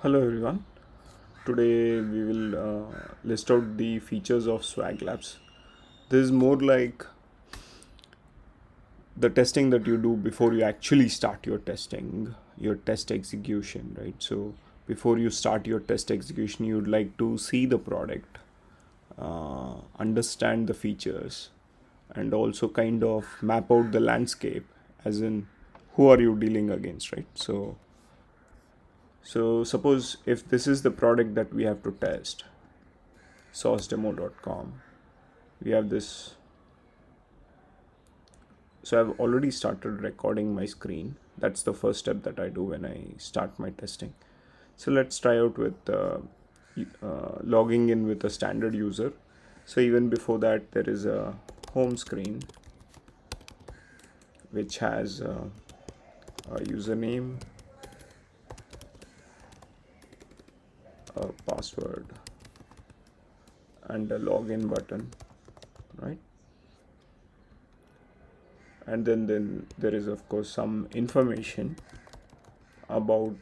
Hello everyone. Today we will list out the features of Swag Labs. This is more like the testing that you do before you actually start your testing, your test execution, right? So before you start your test execution, you'd like to see the product, understand the features, and also kind of map out the landscape, as in who are you dealing against, right? So suppose if this is the product that we have to test, saucedemo.com, we have this. So I've already started recording my screen. That's the first step that I do when I start my testing. So let's try out with logging in with a standard user. So even before that, there is a home screen which has a username, a password, and a login button, right? And then there is of course some information about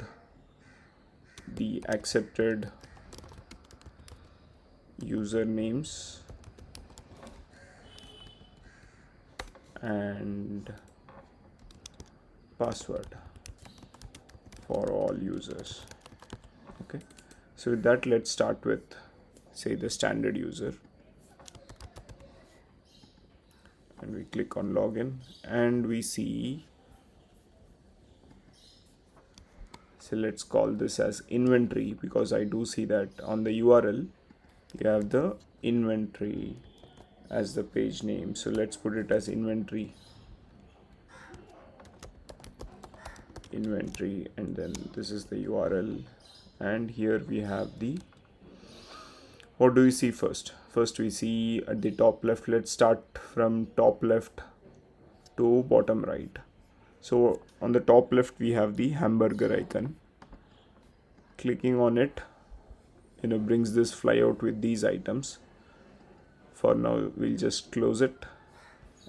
the accepted usernames and password for all users. Okay, so with that, let's start with, say, the standard user, and we click on login and we see, so let's call this as inventory, because I do see that on the URL you have the inventory as the page name. So let's put it as inventory, and then this is the URL, and here we have the, what do we see first? First we see at the top left. Let's start from top left to bottom right. So on the top left we have the hamburger icon. Clicking on it, brings this flyout with these items. For now we'll just close it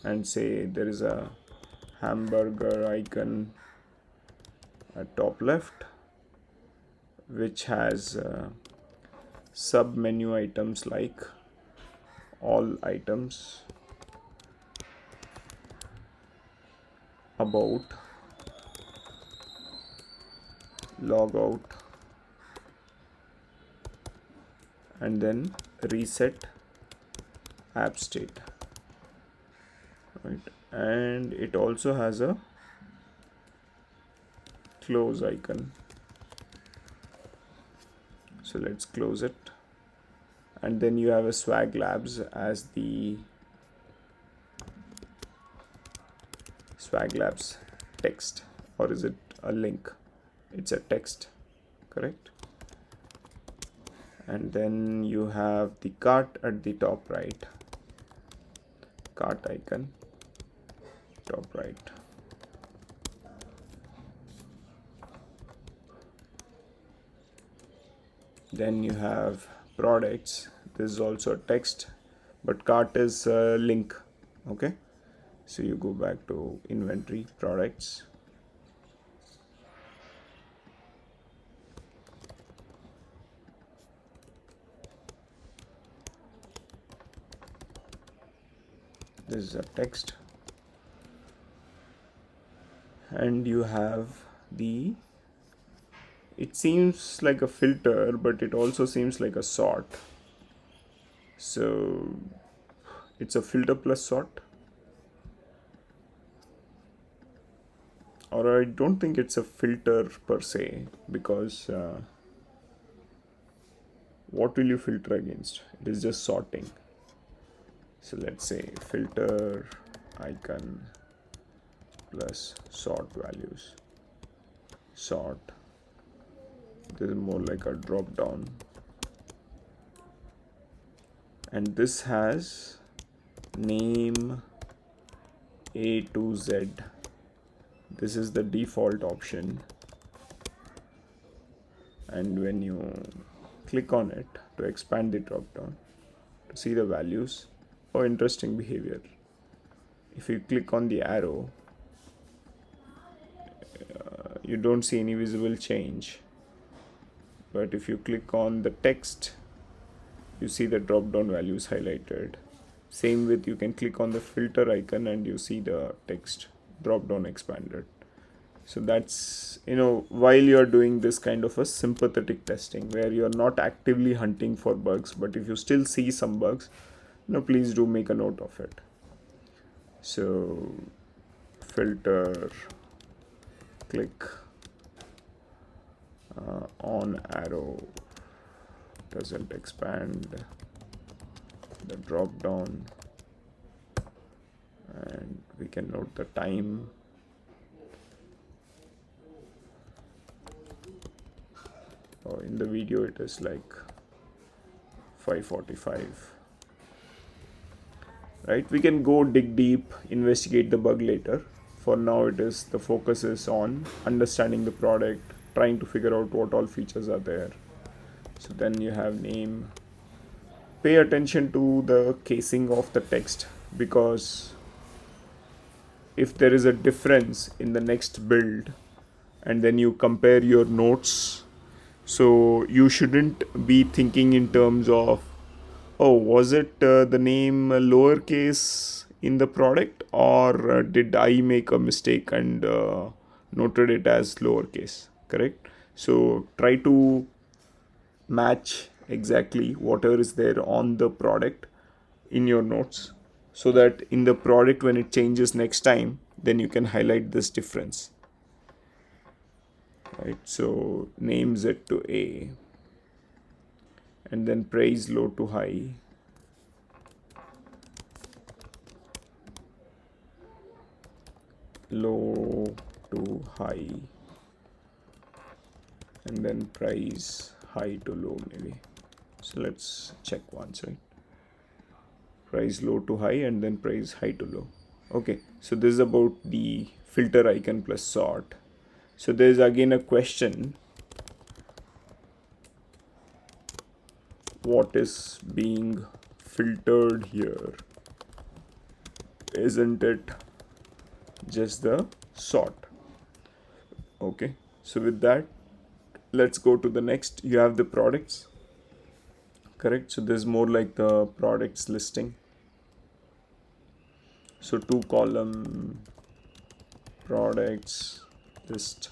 and say there is a hamburger icon at top left, which has sub menu items like all items, about, logout, and then reset app state, right? And it also has a close icon. So let's close it, and then you have a Swag Labs as the Swag Labs text, or is it a link? It's a text, correct? And then you have the cart at the top right, cart icon, top right. Then you have products. This is also a text, but cart is a link. Okay, so you go back to inventory, products, this is a text, and you have the, it seems like a filter, but it also seems like a sort. So it's a filter plus sort, or I don't think it's a filter per se, because what will you filter against? It is just sorting. So let's say filter icon plus sort values. Sort, this is more like a drop down, and this has name A to Z. This is the default option, and when you click on it to expand the drop down to see the values, oh, interesting behavior. If you click on the arrow, you don't see any visible change, but if you click on the text, you see the drop down values highlighted. Same with, you can click on the filter icon and you see the text drop down expanded. So that's, while you're doing this kind of a sympathetic testing where you're not actively hunting for bugs, but if you still see some bugs, please do make a note of it. So filter, click on arrow doesn't expand the drop down, and we can note the time. In the video it is like 5:45. Right, we can go dig deep, investigate the bug later. For now, the focus is on understanding the product, trying to figure out what all features are there. So then you have name. Pay attention to the casing of the text, because if there is a difference in the next build and then you compare your notes, so you shouldn't be thinking in terms of, oh, was it the name lowercase in the product, or did I make a mistake and noted it as lowercase, correct? So try to match exactly whatever is there on the product in your notes, so that in the product when it changes next time, then you can highlight this difference. Right, so name Z to A, and then price low to high, low to high, and then price high to low maybe. So let's check once, right? Price low to high and then price high to low. Okay, so this is about the filter icon plus sort. So there is again a question: what is being filtered here? Isn't it just the sort? Okay, so with that, let's go to the next. You have the products, correct? So this is more like the products listing. So 2-column products list,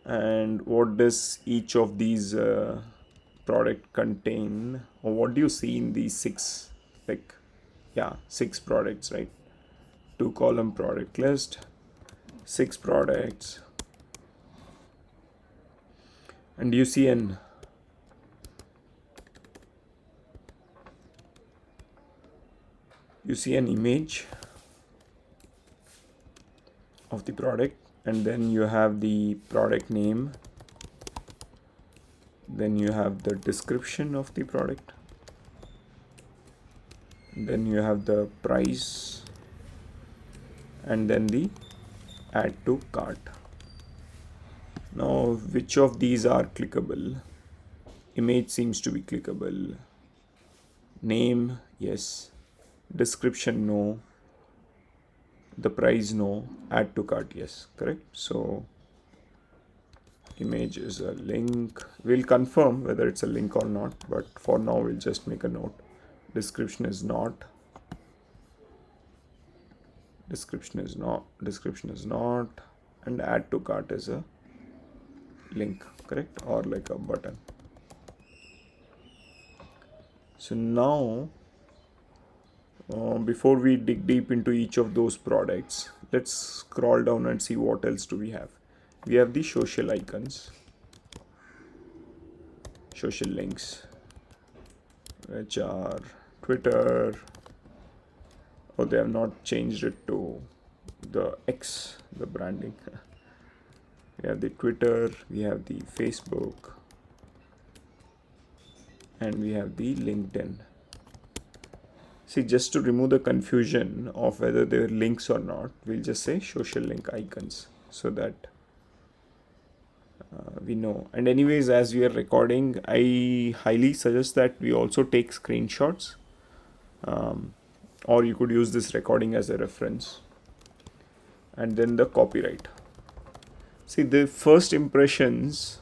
and what does each of these product contain, or what do you see in these 6, like, 6 products, right? 2-column product list, 6 products, and you see an image of the product, and then you have the product name, then you have the description of the product, then you have the price, and then the add to cart. Now, which of these are clickable? Image seems to be clickable. Name, yes. Description, no. The price, no. Add to cart, yes. Correct. So image is a link. We'll confirm whether it's a link or not, but for now we'll just make a note. Description is not. Description is not. And add to cart is a link, correct? Or like a button. So now, before we dig deep into each of those products, let's scroll down and see what else do we have. We have the social icons, social links, which are Twitter. Oh, they have not changed it to the X, the branding. We have the Twitter, we have the Facebook, and we have the LinkedIn. See, just to remove the confusion of whether they're links or not, we'll just say social link icons, so that we know. And anyways, as we are recording, I highly suggest that we also take screenshots, or you could use this recording as a reference. And then the copyright. See, the first impressions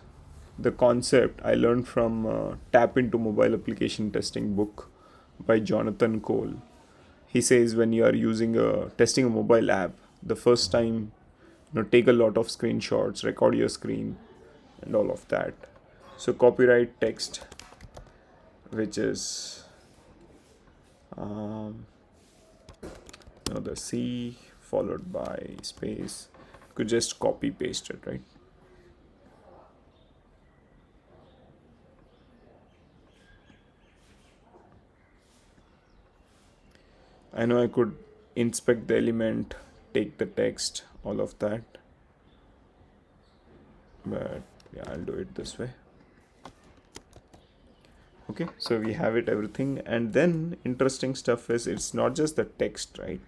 The concept I learned from Tap into Mobile Application Testing book by Jonathan Cole. He says when you are using a testing a mobile app, the first time, take a lot of screenshots, record your screen, and all of that. So copyright text, which is the C followed by space, could just copy paste it, right? I know I could inspect the element, take the text, all of that, but yeah, I'll do it this way. Okay, so we have it everything, and then interesting stuff is it's not just the text, right?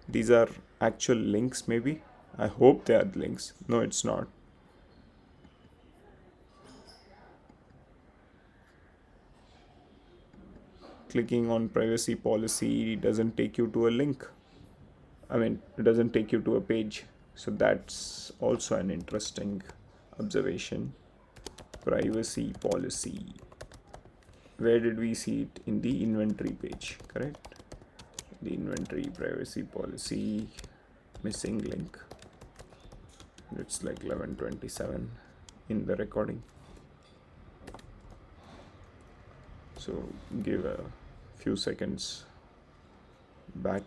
These are actual links, maybe. I hope they are links. No, it's not. Clicking on privacy policy doesn't take you to a link. I mean, it doesn't take you to a page. So that's also an interesting observation. Privacy policy. Where did we see it? In the inventory page, correct? The inventory privacy policy, missing link. It's like 11:27 in the recording. So give a few seconds back.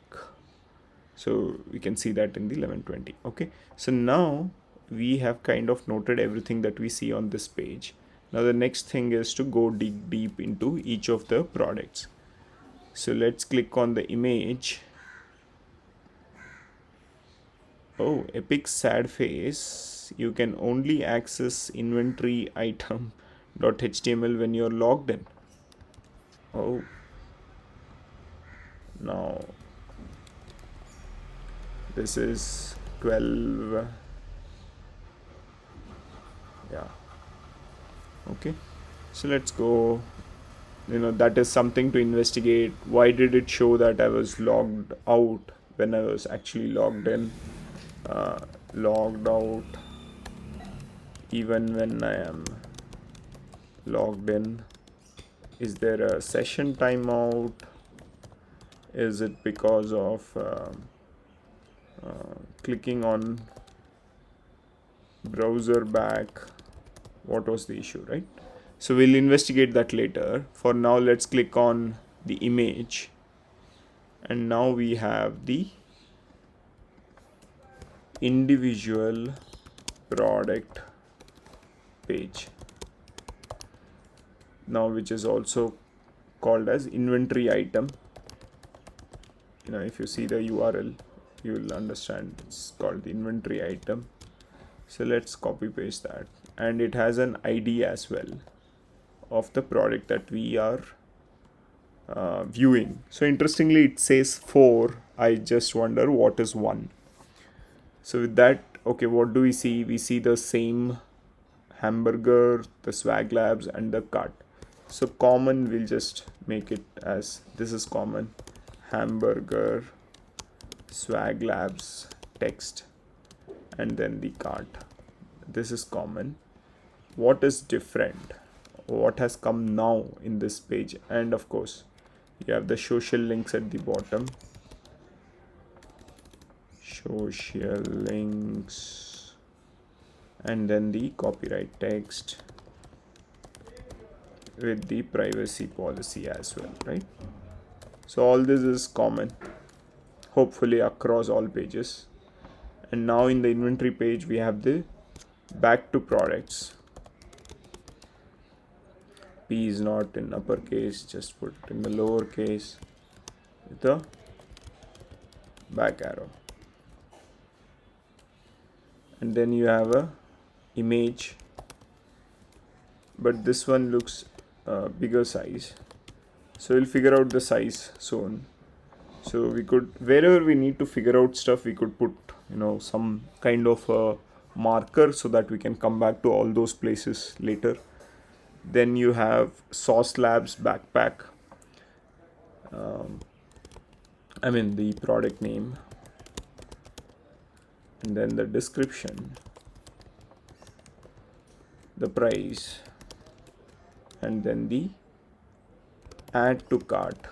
So we can see that in the 11:20. Okay, so now we have kind of noted everything that we see on this page. Now the next thing is to go dig deep into each of the products. So let's click on the image. Oh, epic sad face. You can only access inventory item.html when you're logged in. Oh, now this is 12. Yeah. Okay, so let's go. That is something to investigate. Why did it show that I was logged out when I was actually logged in? Logged out even when I am logged in. Is there a session timeout? Is it because of clicking on browser back? What was the issue, right? So we'll investigate that later. For now, let's click on the image, and now we have the individual product page now, which is also called as inventory item. If you see the URL, you will understand it's called the inventory item. So let's copy paste that, and it has an ID as well of the product that we are viewing. So interestingly, it says 4. I just wonder what is 1. So with that, okay, what do we see? We see the same hamburger, the swag labs, and the cart. So common, we'll just make it as this is common: hamburger, swag labs, text, and then the cart. This is common. What is different? What has come now in this page? And of course, you have the social links at the bottom. Social links, and then the copyright text with the privacy policy as well, right? So all this is common, hopefully across all pages. And now in the inventory page, we have the back to products. P is not in uppercase, just put it in the lowercase with the back arrow. And then you have a image, but this one looks bigger size, so we'll figure out the size soon. So we could, wherever we need to figure out stuff, we could put some kind of a marker so that we can come back to all those places later. Then you have Sauce Labs backpack, the product name, and then the description. the price, and then the add to cart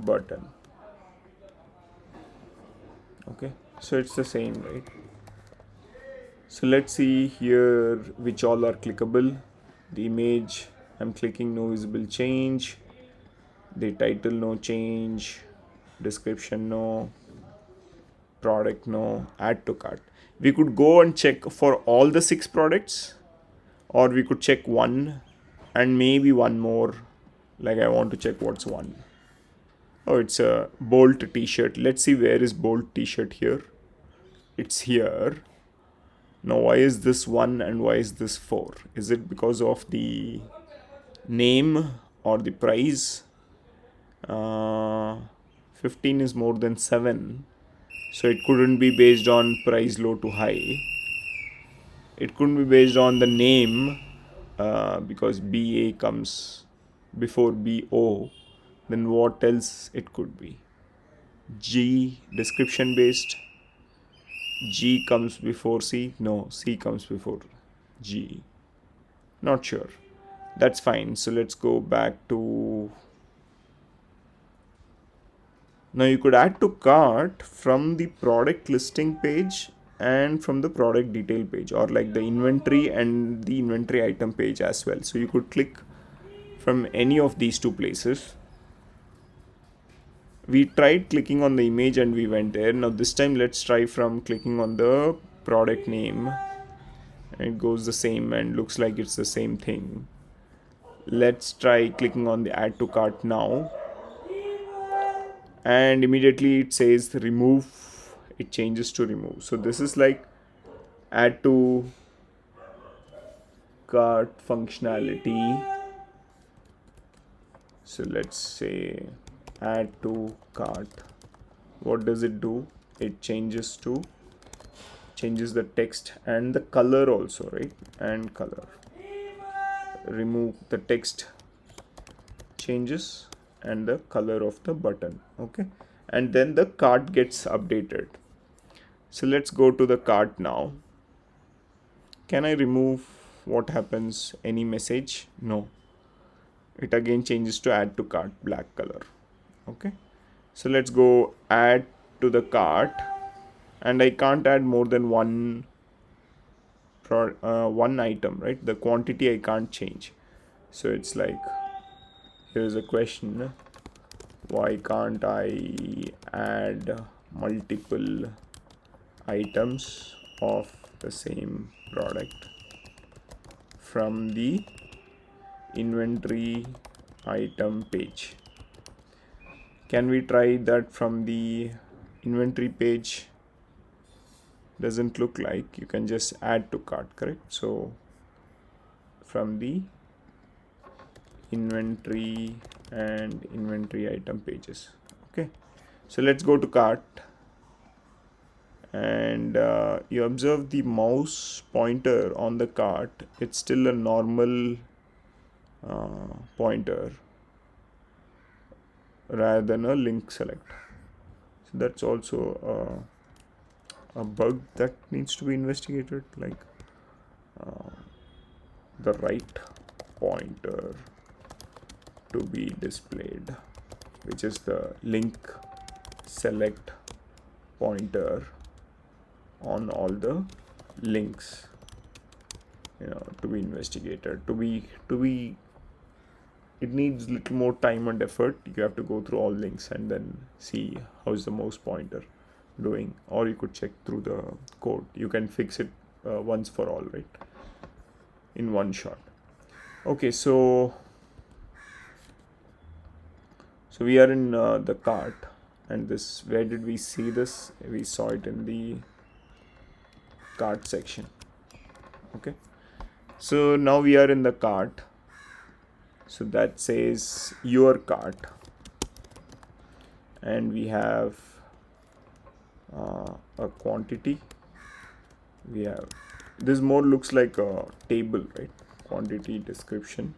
button. Okay, so it's the same, right? So let's see here which all are clickable. The image, I'm clicking no visible change. The title, no change. Description, no. Product, no. Add to cart. We could go and check for all the 6 products, or we could check one and maybe one more. Like I want to check what's one. Oh, it's a Bolt t-shirt. Let's see where is Bolt t-shirt here. It's here. Now why is this 1 and why is this 4? Is it because of the name or the price? 15 is more than 7, so it couldn't be based on price low to high. It couldn't be based on the name, because BA comes before BO. Then what else it could be? G, description based. G comes before C. No, C comes before G. Not sure. That's fine. So let's go back to... Now you could add to cart from the product listing page and from the product detail page, or like the inventory and the inventory item page as well. So you could click from any of these two places. We tried clicking on the image and we went there. Now this time let's try from clicking on the product name. It goes the same and looks like it's the same thing. Let's try clicking on the add to cart now, and immediately it says remove. It changes to remove. So this is like add to cart functionality. So let's say add to cart. What does it do? It changes the text and the color also, right? And color. Remove the text changes and the color of the button. Okay, and then the cart gets updated. So let's go to the cart now. Can I remove? What happens? Any message? No. It again changes to add to cart, black color. Okay, so let's go add to the cart, and I can't add more than one item, right? The quantity I can't change. So it's like, here's a question: why can't I add multiple items of the same product from the inventory item page? Can we try that from the inventory page? Doesn't look like. You can just add to cart, correct? So from the inventory and inventory item pages. Okay, so let's go to cart, and you observe the mouse pointer on the cart. It's still a normal pointer rather than a link select. So that's also a bug that needs to be investigated, like the right pointer to be displayed, which is the link select pointer on all the links, to be investigated. To be it needs little more time and effort. You have to go through all links and then see how's the mouse pointer doing, or you could check through the code. You can fix it once for all, right, in one shot. Okay, so we are in the cart, and this, where did we see this? We saw it in the cart section. Okay, so now we are in the cart. So that says your cart, and we have a quantity. We have, this more looks like a table, right? Quantity, description,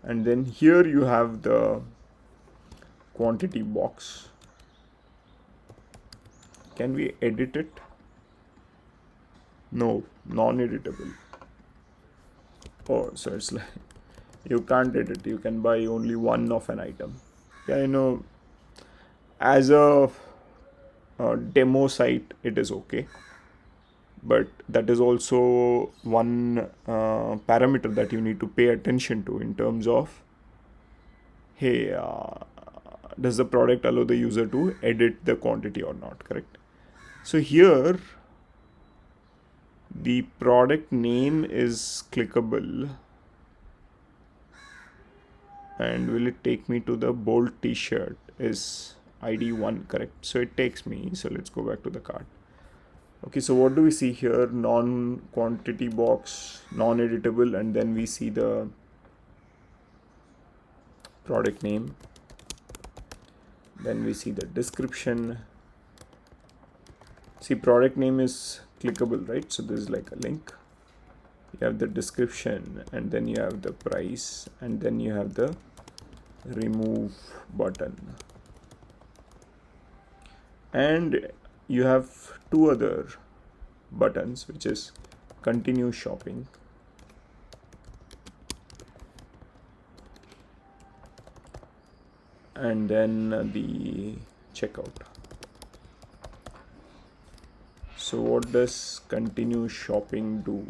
and then here you have the quantity box. Can we edit it? No, non-editable. Oh, so it's like you can't edit, you can buy only one of an item. Yeah, you know, as a demo site, it is okay, but that is also one parameter that you need to pay attention to in terms of, hey, does the product allow the user to edit the quantity or not, correct? So here the product name is clickable, and will it take me to the bold t-shirt is id 1, correct? So it takes me, so let's go back to the cart. Okay, so what do we see here? Non quantity box, non editable, and then we see the product name, then we see the description. See, product name is clickable, right? So this is like a link. You have the description, and then you have the price, and then you have the remove button, and you have two other buttons, which is continue shopping and then the checkout. So what does continue shopping do?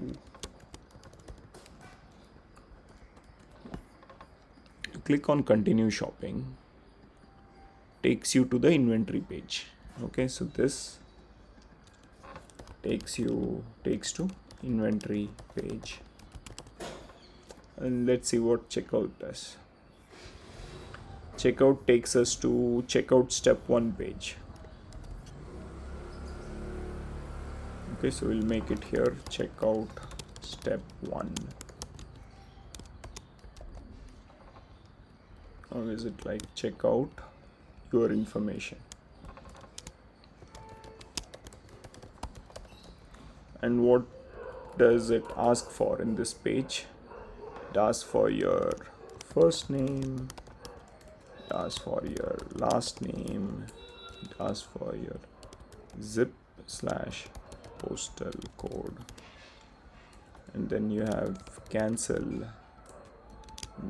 Click on continue shopping, takes you to the inventory page. Okay, so this takes to inventory page, and let's see what checkout does. Checkout takes us to checkout step 1 page. Okay, so we'll make it here checkout step 1, or is it like checkout your information? And what does it ask for in this page? It asks for your first name, it asks for your last name, it asks for your zip / postal code, and then you have cancel, and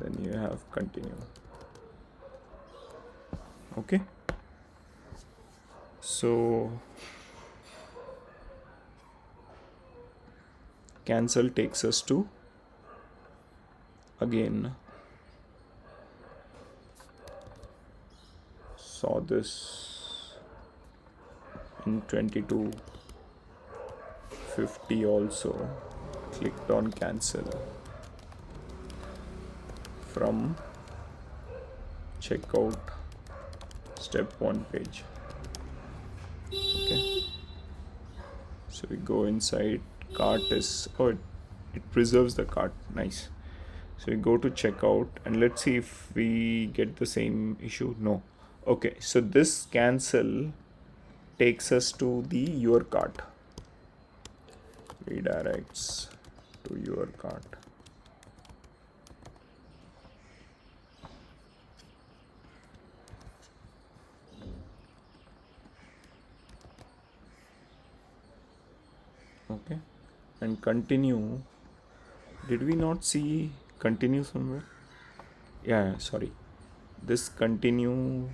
then you have continue. Okay, so cancel takes us to, again, saw this in 2250 also, clicked on cancel from checkout step 1 page. Okay, so we go inside, cart is, oh, it preserves the cart, nice. So we go to checkout, and let's see if we get the same issue. No. Okay, so this cancel takes us to the your cart, redirects to your cart. Okay, and continue, did we not see continue somewhere? Yeah, sorry, this continue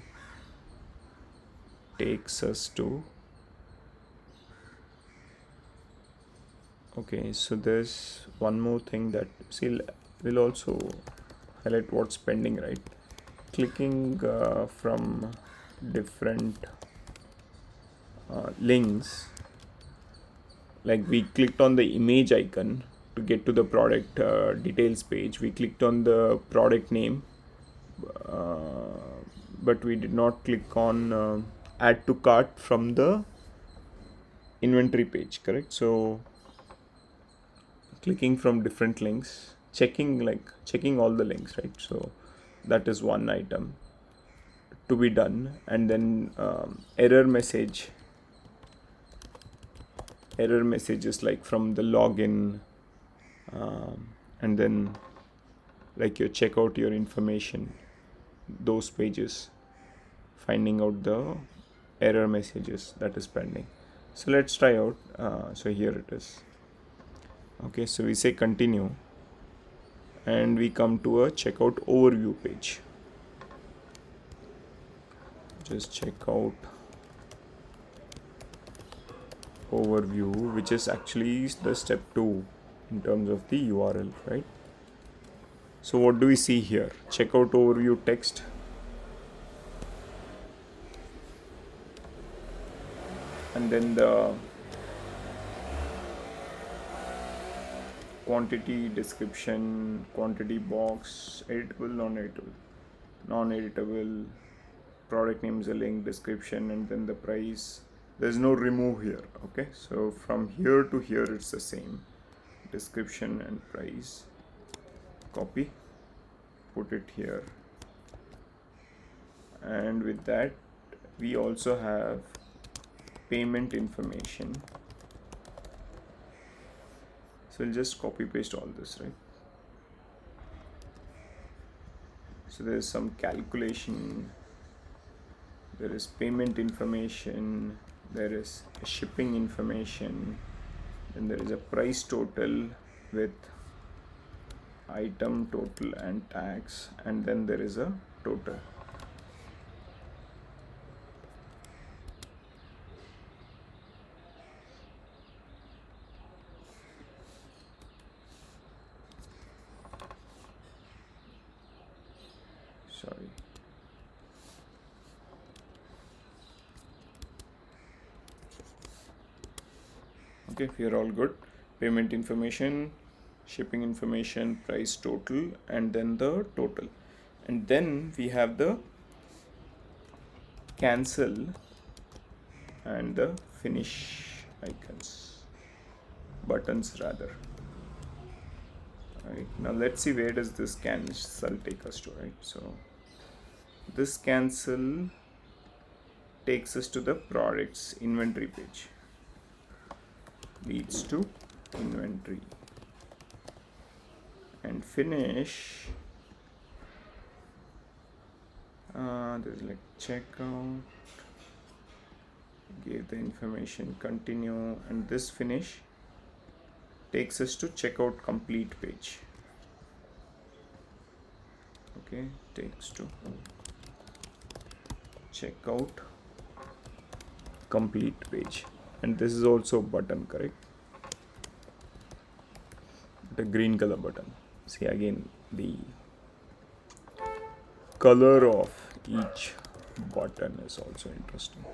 takes us to, okay, so there's one more thing that, see, we'll also highlight what's pending, right? Clicking from different links, like we clicked on the image icon to get to the product details page, we clicked on the product name, but we did not click on add to cart from the inventory page, correct? So clicking from different links, checking all the links, right? So that is one item to be done, and then error messages like from the login, and then like your checkout your information, those pages, finding out the error messages that is pending. So let's try out. So here it is. Okay, so we say continue, and we come to a checkout overview page. Just checkout overview, which is actually the step 2 in terms of the URL, right? So what do we see here? Checkout overview text, and then the quantity description, quantity box, editable, non-editable, product name is a link, description, and then the price. There's no remove here. Okay, so from here to here it's the same, description and price. Copy, put it here, and with that we also have payment information. So we'll just copy paste all this, right? So there is some calculation, there is payment information, there is shipping information, then there is a price total with item total and tax, and then there is a total. Sorry. Okay, we are all good. Payment information, shipping information, price total, and then the total. And then we have the cancel and the finish icons, buttons rather. Right, now let's see where does this cancel take us to, right? So this cancel takes us to the products inventory page, leads to inventory, and finish, there's like checkout, give the information, continue, and this finish takes us to checkout complete page. Okay, takes to checkout complete page, and this is also button, correct? The green color button. See, again the color of each button is also interesting.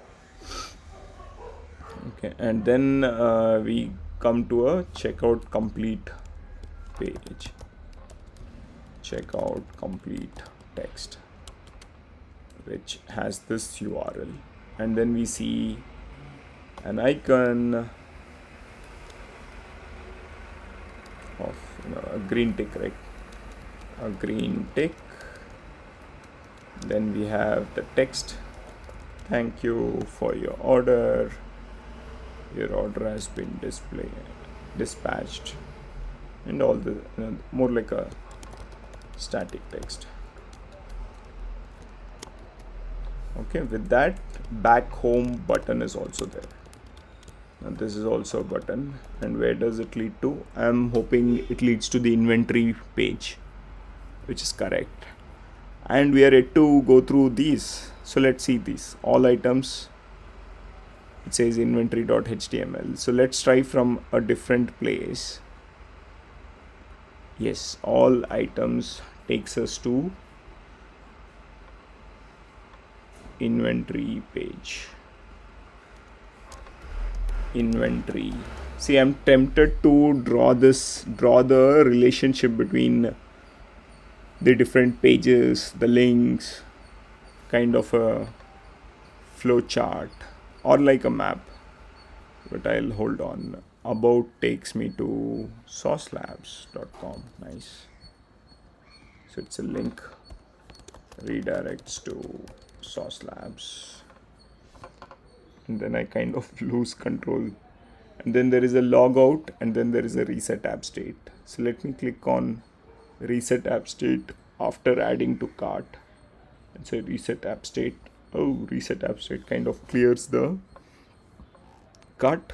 Okay, and then we come to a checkout complete page, checkout complete text, which has this URL, and then we see an icon of a green tick, right? A green tick. Then we have the text, thank you for your order, your order has been dispatched, and all the more like a static text. Okay, with that, back home button is also there. Now this is also a button, and where does it lead to? I'm hoping it leads to the inventory page, which is correct, and we are yet to go through these. So let's see these all items. It says inventory.html. So let's try from a different place. Yes, all items takes us to inventory page. Inventory. See, I'm tempted to draw the relationship between the different pages, the links, kind of a flow chart or like a map, but I'll hold on. About takes me to saucelabs.com. Nice. So it's a link, redirects to Sauce Labs, and then I kind of lose control, and then there is a logout, and then there is a reset app state. So let me click on reset app state after adding to cart, and say reset app state. Oh, reset app state kind of clears the cart.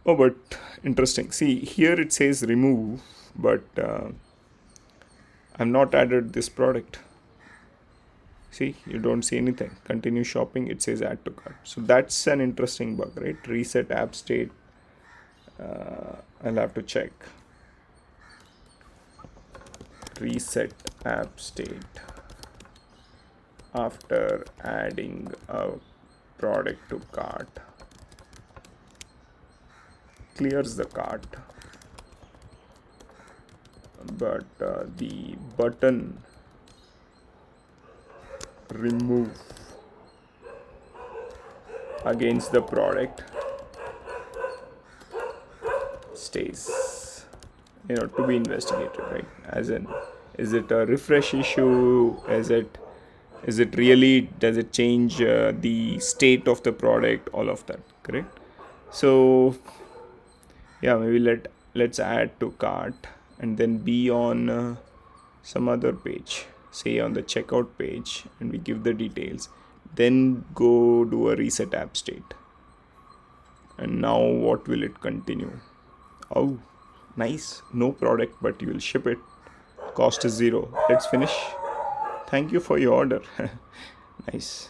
Oh, but interesting. See, here it says remove, but I've not added this product. See, you don't see anything. Continue shopping, it says add to cart. So that's an interesting bug, right? Reset app state. I'll have to check. Reset app state after adding a product to cart. Clears the cart, but the button remove against the product stays, to be investigated, right? As in, is it a refresh issue? Is it really, does it change the state of the product? All of that, correct? So yeah, maybe let's add to cart and then be on some other page, say on the checkout page, and we give the details, then go do a reset app state. And now what will it continue? Oh, nice, no product, but you will ship it, cost is 0. Let's finish. Thank you for your order. Nice.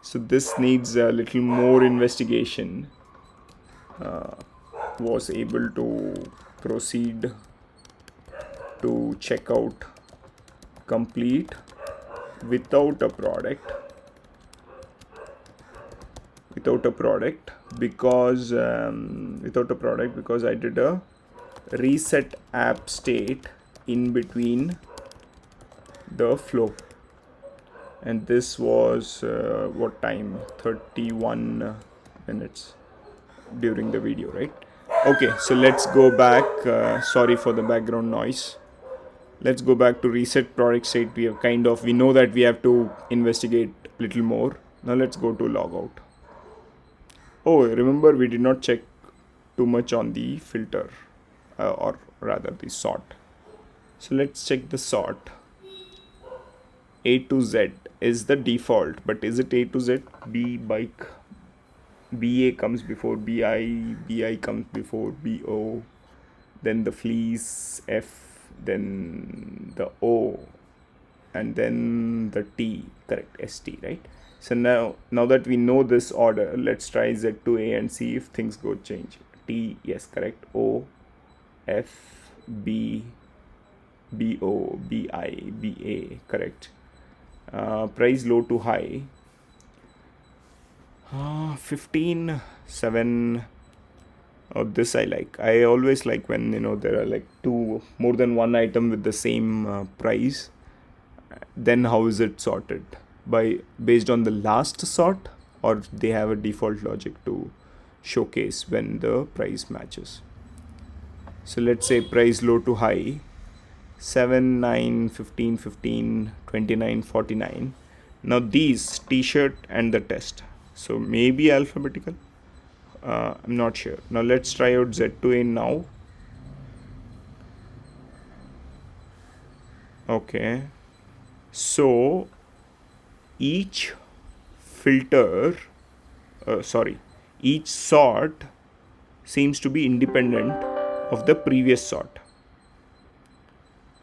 So this needs a little more investigation. Was able to proceed to checkout complete without a product because I did a reset app state in between the flow, and this was what time, 31 minutes during the video, right? Okay, so let's go back. Sorry for the background noise. Let's go back to reset product state. We know that we have to investigate a little more. Now let's go to logout. Oh, remember we did not check too much on the filter, or rather the sort. So let's check the sort. A to Z is the default, but is it A to Z? B bike, BA comes before BI, BI comes before BO, then the fleece F, then the O, and then the T, correct, ST, right? So now that we know this order, let's try Z to A and see if things go change. T, yes, correct. O, F, B, BO, BI, BA, correct. Price low to high. 15, 7. Oh, this I like. I always like when there are like more than one item with the same price. Then how is it sorted? Based on the last sort, or they have a default logic to showcase when the price matches. So let's say price low to high, 7, 9, 15, 15, 29, 49. Now these t-shirt and the test. So maybe alphabetical. I'm not sure. Now let's try out Z to A now. Okay. So each filter, each sort seems to be independent of the previous sort.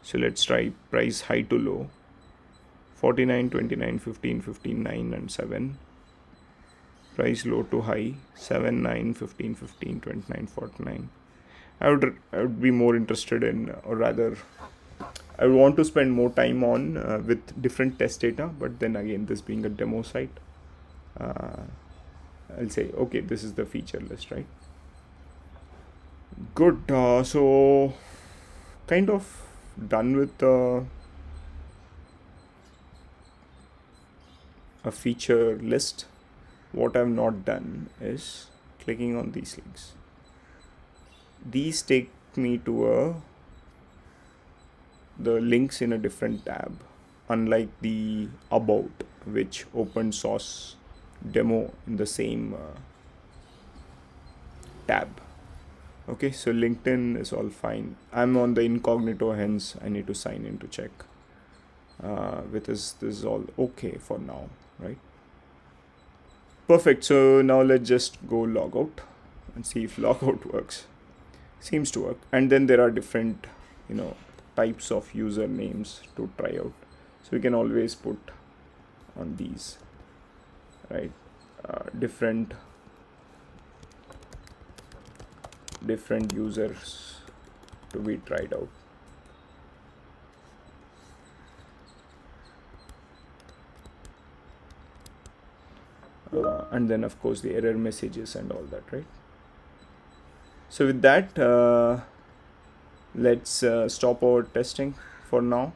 So let's try price high to low. 49, 29, 15, 15, 9 and 7. Price low to high, 7, 9, 15, 15, 29, 49. I would be more interested in, or rather, I would want to spend more time on with different test data, but then again, this being a demo site, I'll say, okay, this is the feature list, right? Good. So kind of done with a feature list. What I've not done is clicking on these links. These take me to the links in a different tab, unlike the about, which open source demo in the same tab. Okay, so LinkedIn is all fine. I'm on the incognito, hence I need to sign in to check. This is all okay for now, right? Perfect. So now let's just go log out and see if logout works. Seems to work. And then there are different, types of usernames to try out. So we can always put on these, right? Different users to be tried out. And then of course the error messages and all that, right? So with that, let's stop our testing for now.